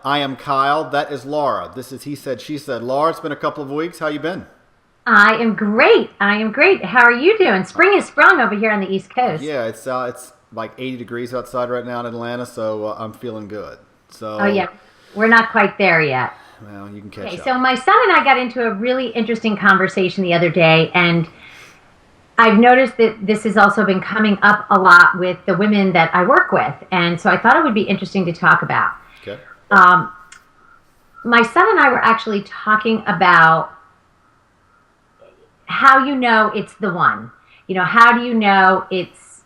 I am Kyle. That is Laura. This is He Said, She Said. Laura, it's been a couple of weeks. How you been? I am great. I am great. How are you doing? Spring is sprung over here on the East Coast. Yeah, it's like 80 degrees outside right now in Atlanta, so I'm feeling good. Oh, So, yeah. We're not quite there yet. well, you can Okay, catch up. so my son and I got into a really interesting conversation the other day, and I've noticed that this has also been coming up a lot with the women that I work with. And so I thought it would be interesting to talk about. Okay. Um, my son and I were actually talking about how you know it's the one. How do you know it's,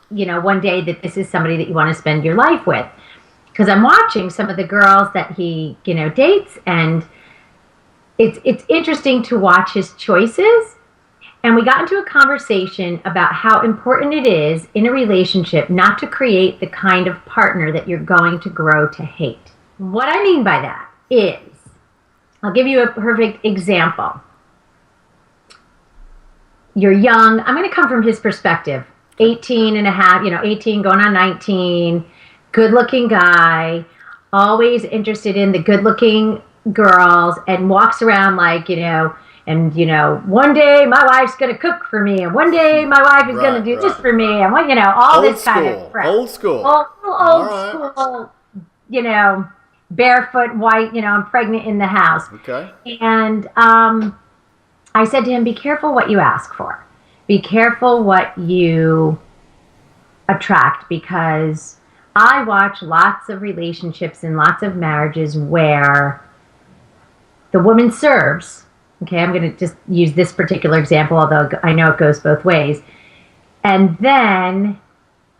one day that this is somebody that you want to spend your life with? Because I'm watching some of the girls that he, dates, and it's interesting to watch his choices. And we got into a conversation about how important it is in a relationship not to create the kind of partner that you're going to grow to hate. What I mean by that is, I'll give you a perfect example. You're young. I'm going to come from his perspective. 18 and a half, 18 going on 19, good-looking guy, always interested in the good-looking girls, and walks around like, one day my wife's going to cook for me, and one day my wife is going to do this for me, and all Old this kind school. of crap. Old school. Old All right. school, barefoot, white, I'm pregnant in the house. Okay. And I said to him, be careful what you ask for. Be careful what you attract, because I watch lots of relationships and lots of marriages where the woman serves. Okay, I'm going to just use this particular example, although I know it goes both ways. And then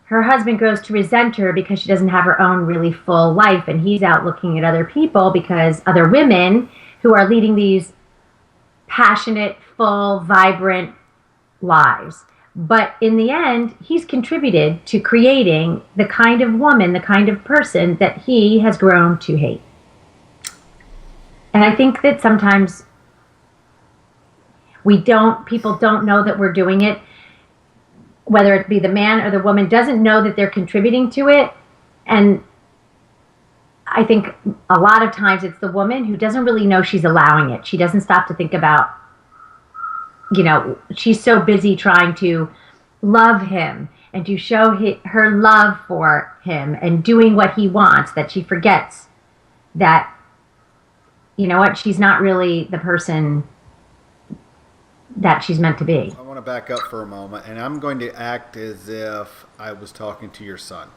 her husband grows to resent her because she doesn't have her own really full life, and he's out looking at other people, because other women who are leading these passionate, full, vibrant lives. But in the end, he's contributed to creating the kind of woman, the kind of person that he has grown to hate. And I think that sometimes people don't know that we're doing it, whether it be the man or the woman doesn't know that they're contributing to it. And I think a lot of times it's the woman who doesn't really know she's allowing it. She doesn't stop to think about, she's so busy trying to love him and to show her love for him and doing what he wants, that she forgets that, she's not really the person that she's meant to be. I want to back up for a moment, and I'm going to act as if I was talking to your son.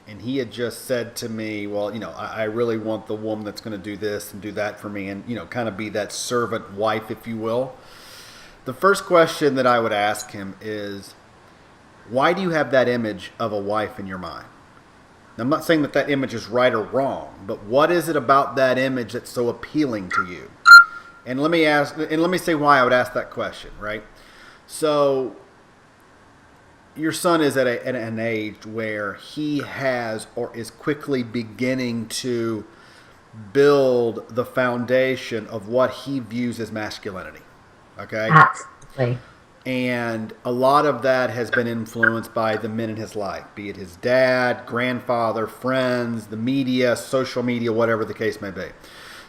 And he had just said to me, well, I really want the woman that's going to do this and do that for me, and, kind of be that servant wife, if you will. The first question that I would ask him is, why do you have that image of a wife in your mind? Now, I'm not saying that image is right or wrong, but what is it about that image that's so appealing to you? And let me say why I would ask that question, right? So, your son is at an age where he has or is quickly beginning to build the foundation of what he views as masculinity. Okay? Absolutely. And a lot of that has been influenced by the men in his life, be it his dad, grandfather, friends, the media, social media, whatever the case may be.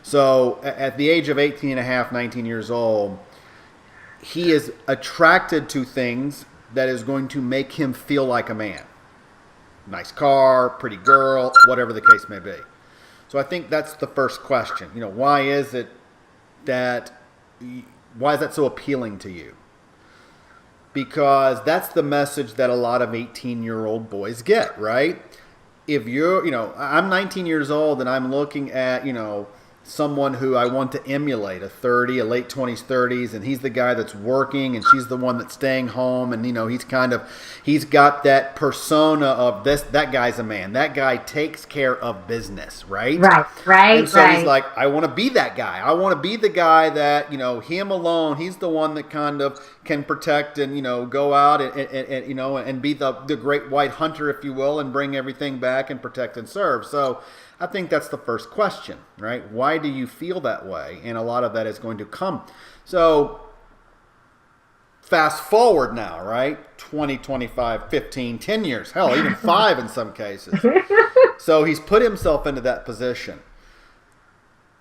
So at the age of 18 and a half, 19 years old, he is attracted to things that is going to make him feel like a man. Nice car, pretty girl, whatever the case may be. So I think that's the first question. Why is that so appealing to you? Because that's the message that a lot of 18-year-old boys get, right? If I'm 19 years old and I'm looking at, someone who I want to emulate, a late 20s, 30s, and he's the guy that's working and she's the one that's staying home, and he's got that persona of that guy's a man. That guy takes care of business, right? Right. And so he's like, I want to be that guy. I want to be the guy that, him alone, he's the one that kind of can protect and, go out and be the great white hunter, if you will, and bring everything back and protect and serve. So I think that's the first question, right? Why do you feel that way? And a lot of that is going to come. So fast forward now, right? 20, 25, 15, 10 years, hell, even 5 in some cases. So he's put himself into that position.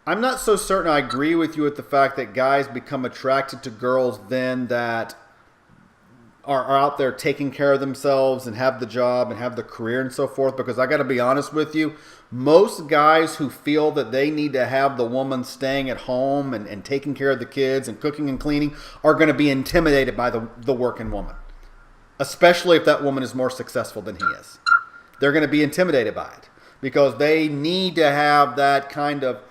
I'm not so certain I agree with you with the fact that guys become attracted to girls then that are out there taking care of themselves and have the job and have the career and so forth, because I got to be honest with you, most guys who feel that they need to have the woman staying at home and taking care of the kids and cooking and cleaning are going to be intimidated by the working woman, especially if that woman is more successful than he is. They're going to be intimidated by it because they need to have that kind of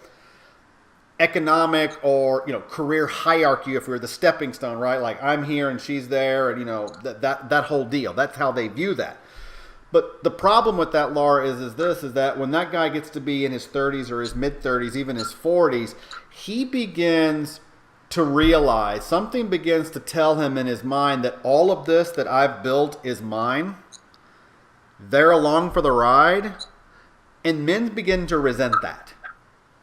economic or career hierarchy, if we're the stepping stone, right? Like I'm here and she's there, and that whole deal. That's how they view that. But the problem with that, Laura, is that when that guy gets to be in his 30s or his mid 30s, even his 40s, he begins to realize, something begins to tell him in his mind that all of this that I've built is mine. They're along for the ride, and men begin to resent that.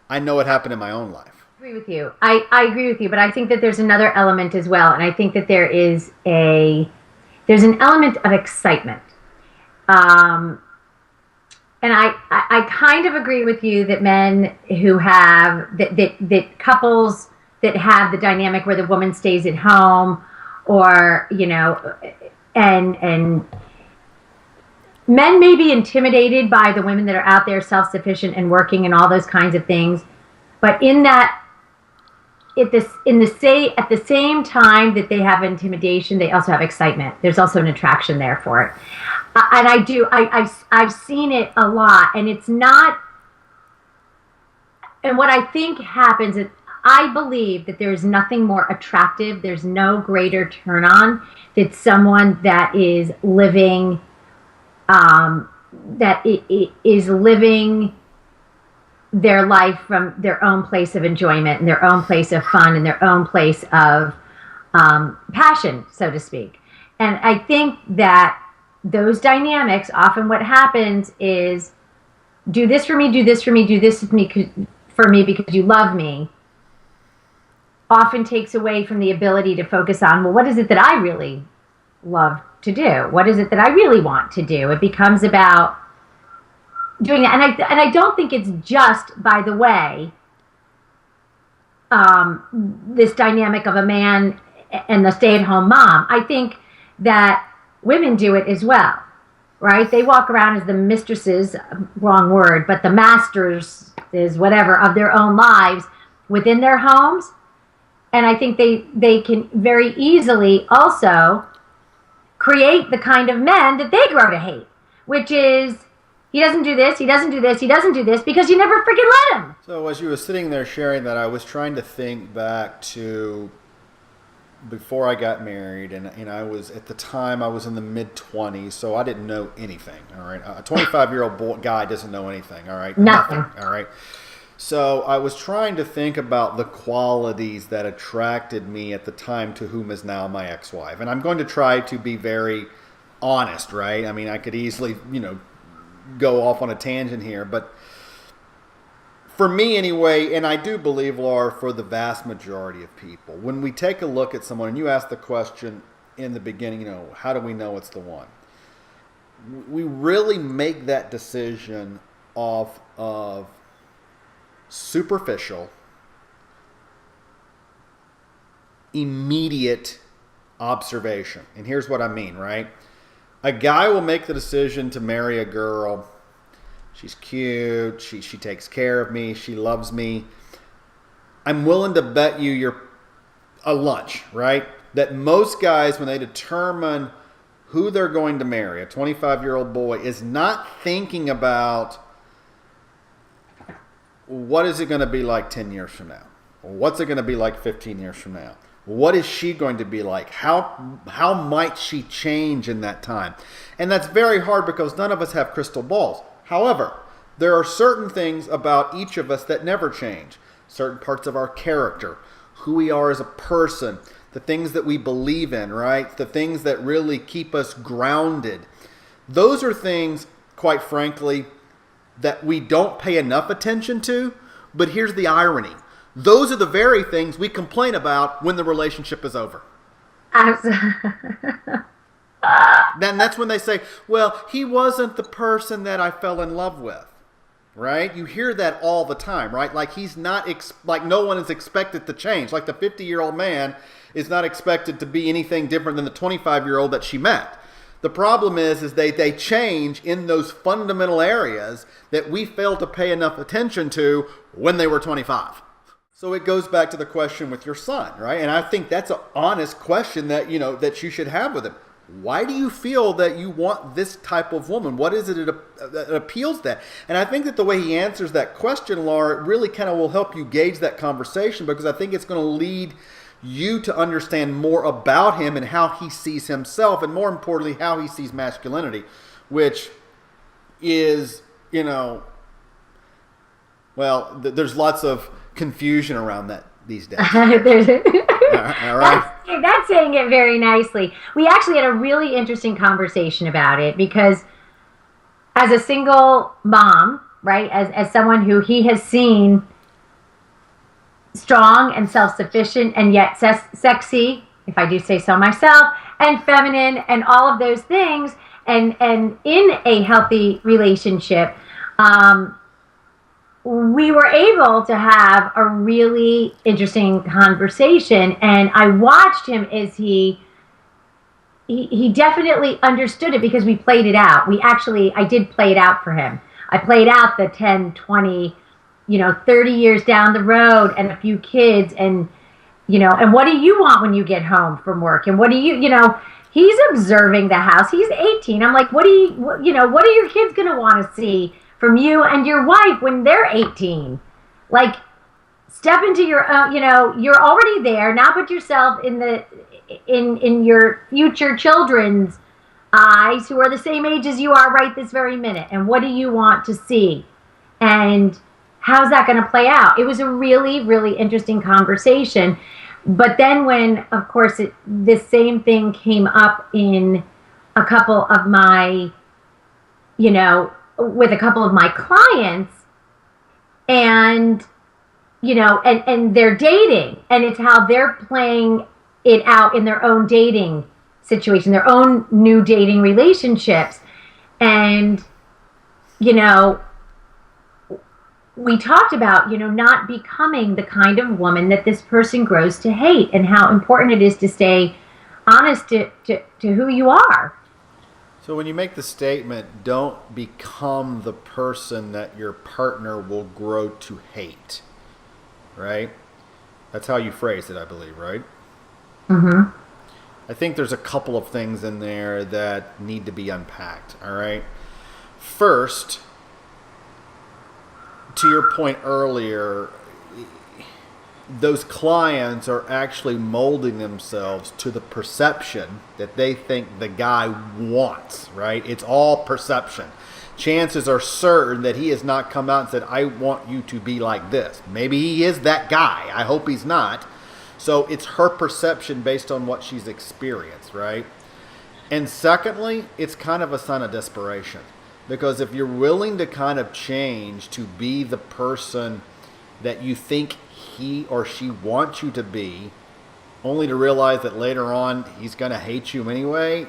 I know it happened in my own life. I agree with you. I agree with you, but I think that there's another element as well, and I think that there's an element of excitement. And I kind of agree with you that men who have that couples that have the dynamic where the woman stays at home, or and men may be intimidated by the women that are out there self-sufficient and working and all those kinds of things, but at the same time that they have intimidation, they also have excitement. There's also an attraction there for it. And I've seen it a lot, and it's not. And what I think happens is, I believe that there is nothing more attractive. There's no greater turn on than someone that is living, is living their life from their own place of enjoyment and their own place of fun and their own place of passion, so to speak. And I think that those dynamics, often what happens is, do this for me, do this for me, do this for me because you love me, often takes away from the ability to focus on, well, what is it that I really love to do? What is it that I really want to do? It becomes about doing that. And I don't think it's just, by the way, this dynamic of a man and the stay-at-home mom. I think that women do it as well, right? They walk around as the mistresses, wrong word, but the masters is whatever of their own lives within their homes. And I think they can very easily also create the kind of men that they grow to hate, which is, he doesn't do this, he doesn't do this, he doesn't do this, because you never freaking let him. So as you were sitting there sharing that, I was trying to think back to before I got married, and I was, at the time, I was in the mid-20s, so I didn't know anything, all right? A 25-year-old guy doesn't know anything, all right? Nothing. All right? So I was trying to think about the qualities that attracted me at the time to whom is now my ex-wife. And I'm going to try to be very honest, right? I mean, I could easily, go off on a tangent here, but for me anyway, and I do believe, Laura, for the vast majority of people, when we take a look at someone, and you asked the question in the beginning, how do we know it's the one? We really make that decision off of superficial, immediate observation. And here's what I mean, right? A guy will make the decision to marry a girl. She's cute. She takes care of me. She loves me. I'm willing to bet you're a lunch, right? That most guys, when they determine who they're going to marry, a 25-year-old boy, is not thinking about what is it going to be like 10 years from now? Or what's it going to be like 15 years from now? What is she going to be like? How might she change in that time? And that's very hard because none of us have crystal balls. However, there are certain things about each of us that never change. Certain parts of our character, who we are as a person, the things that we believe in, right? The things that really keep us grounded. Those are things, quite frankly, that we don't pay enough attention to. But here's the irony. Those are the very things we complain about when the relationship is over. Then that's when they say, well, he wasn't the person that I fell in love with. right? You hear that all the time, right? Like he's not like no one is expected to change. Like the 50-year-old man is not expected to be anything different than the 25-year-old that she met. The problem is they change in those fundamental areas that we fail to pay enough attention to when they were 25. So it goes back to the question with your son, right? And I think that's an honest question that that you should have with him. Why do you feel that you want this type of woman? What is it that appeals to that? And I think that the way he answers that question, Laura, it really kind of will help you gauge that conversation, because I think it's going to lead you to understand more about him and how he sees himself, and more importantly, how he sees masculinity, which is, there's lots of confusion around that these days. All right. That's saying it very nicely. We actually had a really interesting conversation about it, because as a single mom, right, as someone who he has seen strong and self-sufficient and yet sexy, if I do say so myself, and feminine and all of those things, and in a healthy relationship, we were able to have a really interesting conversation, and I watched him as he definitely understood it, because we played it out. I did play it out for him. I played out the 10, 20, 30 years down the road and a few kids, and and what do you want when you get home from work? And what do he's observing the house. He's 18. I'm like, what are your kids going to want to see from you and your wife when they're 18? Like, step into your own, you're already there. Now put yourself in your future children's eyes, who are the same age as you are right this very minute. And what do you want to see? And how's that going to play out? It was a really, really interesting conversation. But then when, of course, this same thing came up in a couple of my, with a couple of my clients, and and they're dating, and it's how they're playing it out in their own dating situation, their own new dating relationships. And we talked about not becoming the kind of woman that this person grows to hate, and how important it is to stay honest to who you are. So when you make the statement, don't become the person that your partner will grow to hate, right? That's how you phrase it, I believe, right? Mm-hmm. I think there's a couple of things in there that need to be unpacked, all right? First, to your point earlier, those clients are actually molding themselves to the perception that they think the guy wants, right? It's all perception. Chances are certain that he has not come out and said, I want you to be like this. Maybe he is that guy. I hope he's not. So it's her perception based on what she's experienced, right? And secondly, it's kind of a sign of desperation. Because if you're willing to kind of change to be the person that you think he or she wants you to be, only to realize that later on he's going to hate you anyway,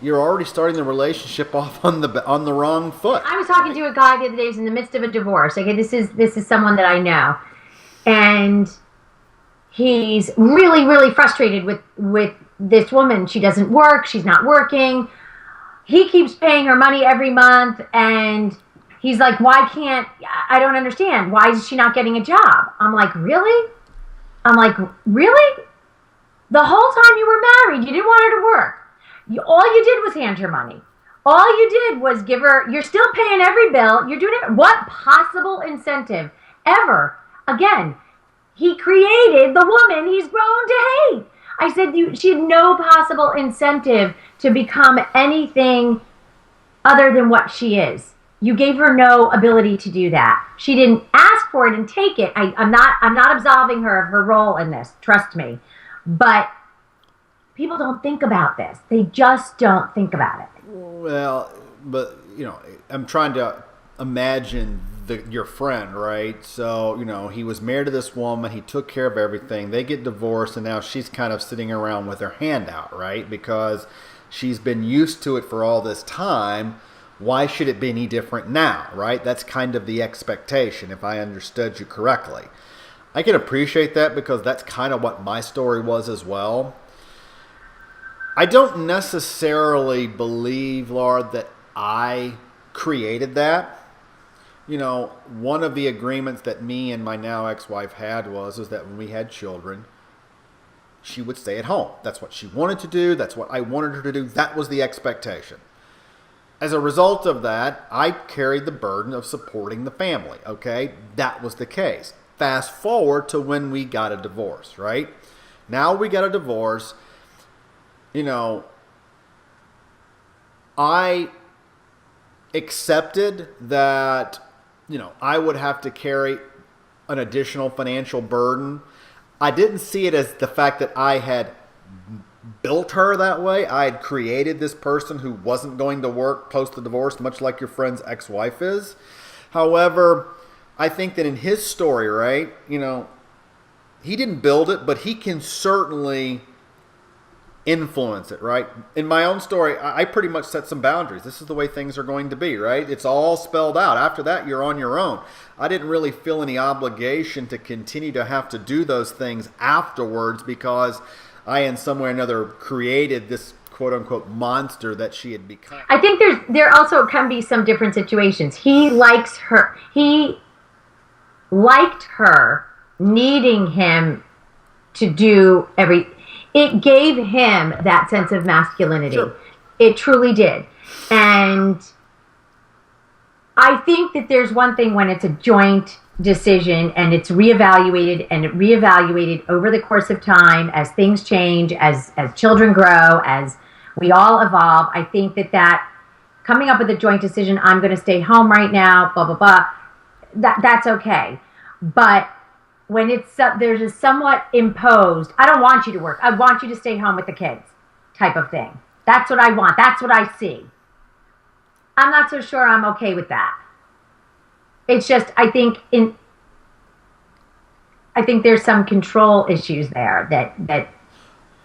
you're already starting the relationship off on the wrong foot. I was talking to a guy the other day who's in the midst of a divorce. Okay, this is someone that I know, and he's really, really frustrated with this woman. She doesn't work. She's not working. He keeps paying her money every month, and he's like, I don't understand. Why is she not getting a job? I'm like, really? The whole time you were married, you didn't want her to work. All you did was hand her money. All you did was give her, you're still paying every bill. You're doing it. What possible incentive ever? Again, he created the woman he's grown to hate. I said she had no possible incentive to become anything other than what she is. You gave her no ability to do that. She didn't ask for it and take it. I'm not absolving her of her role in this. Trust me. But people don't think about this. They just don't think about it. Well, but I'm trying to imagine your friend, right? So, he was married to this woman. He took care of everything. They get divorced, and now she's kind of sitting around with her hand out, right? Because she's been used to it for all this time. Why should it be any different now, right? That's kind of the expectation, if I understood you correctly. I can appreciate that because that's kind of what my story was as well. I don't necessarily believe, Laura, that I created that. One of the agreements that me and my now ex-wife had was that when we had children, she would stay at home. That's what she wanted to do. That's what I wanted her to do. That was the expectation. As a result of that, I carried the burden of supporting the family, okay? That was the case. Fast forward to when we got a divorce, right? Now we got a divorce. I accepted that, I would have to carry an additional financial burden. I didn't see it as the fact that I had built her that way. I had created this person who wasn't going to work post the divorce, much like your friend's ex-wife is. However, I think that in his story, right, he didn't build it, but he can certainly influence it, right? In my own story, I pretty much set some boundaries. This is the way things are going to be, right? It's all spelled out. After that, you're on your own. I didn't really feel any obligation to continue to have to do those things afterwards because I, in some way or another, created this quote-unquote monster that she had become. I think there also can be some different situations. He likes her. He liked her needing him to do everything. It gave him that sense of masculinity. Sure. It truly did. And I think that there's one thing when it's a joint decision and it's reevaluated over the course of time as things change, as children grow, as we all evolve. I think that coming up with a joint decision, I'm going to stay home right now, blah, blah, blah, that's okay. But when there's a somewhat imposed, I don't want you to work, I want you to stay home with the kids type of thing. That's what I want. That's what I see. I'm not so sure I'm okay with that. It's just, I think there's some control issues there that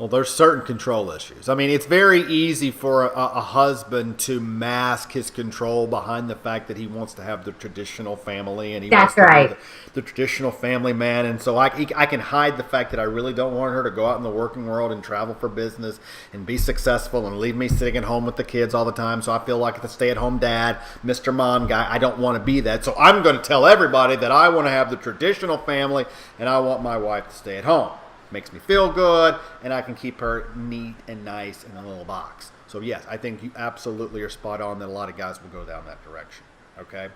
Well, there's certain control issues. I mean, it's very easy for a husband to mask his control behind the fact that he wants to have the traditional family and he wants to be the traditional family man. And so I can hide the fact that I really don't want her to go out in the working world and travel for business and be successful and leave me sitting at home with the kids all the time. So I feel like the stay-at-home dad, Mr. Mom guy, I don't want to be that. So I'm going to tell everybody that I want to have the traditional family and I want my wife to stay at home. Makes me feel good, and I can keep her neat and nice in a little box. So yes, I think you absolutely are spot on that a lot of guys will go down that direction. Okay?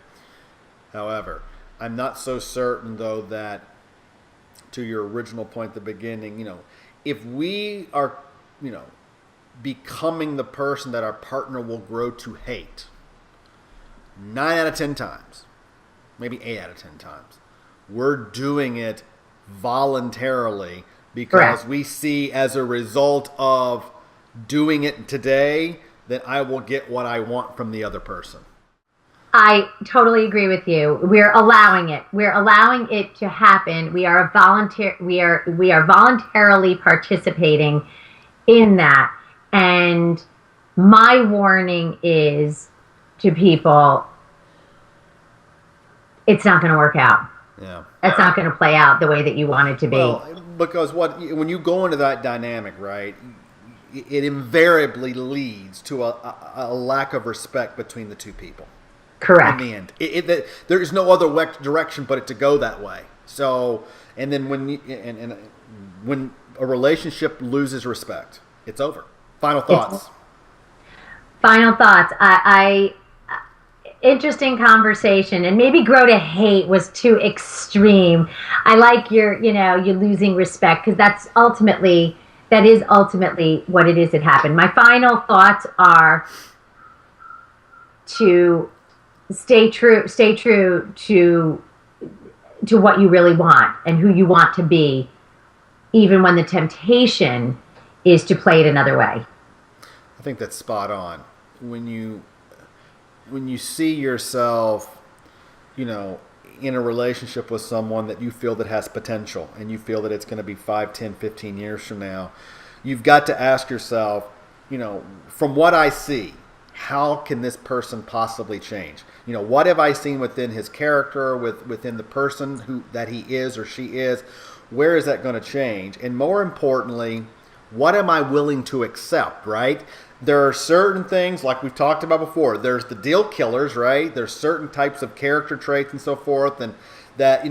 However, I'm not so certain, though, that to your original point at the beginning, if we are, becoming the person that our partner will grow to hate 9 out of 10 times, maybe 8 out of 10 times, we're doing it voluntarily because we see as a result of doing it today that I will get what I want from the other person. I totally agree with you. We're allowing it. We're allowing it to happen. We are voluntarily participating in that. And my warning is to people, it's not going to work out. Yeah. It's not going to play out the way that you want it to be. Well, because when you go into that dynamic, right, it invariably leads to a lack of respect between the two people. Correct. In the end, there is no other direction but it to go that way. So, and then when a relationship loses respect, it's over. Final thoughts. Interesting conversation, and maybe grow to hate was too extreme. I like you're losing respect because that is ultimately what it is that happened. My final thoughts are to stay true to what you really want and who you want to be, even when the temptation is to play it another way. I think that's spot on. When you see yourself, in a relationship with someone that you feel that has potential and you feel that it's going to be 5, 10, 15 years from now, you've got to ask yourself, from what I see, how can this person possibly change? What have I seen within his character, within the person that he is or she is? Where is that going to change? And more importantly, what am I willing to accept, right? There are certain things, like we've talked about before, there's the deal killers, right? There's certain types of character traits and so forth, and that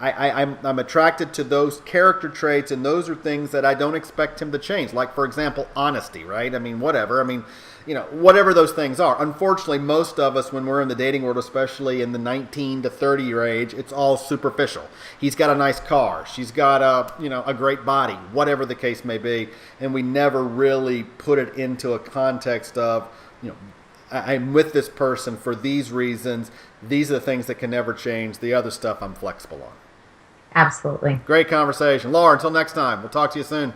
I'm attracted to those character traits, and those are things that I don't expect him to change. Like, for example, honesty, right? Whatever those things are. Unfortunately, most of us, when we're in the dating world, especially in the 19 to 30 year age, it's all superficial. He's got a nice car. She's got a great body, whatever the case may be. And we never really put it into a context of, I'm with this person for these reasons. These are the things that can never change. The other stuff I'm flexible on. Absolutely. Great conversation. Laura, until next time. We'll talk to you soon.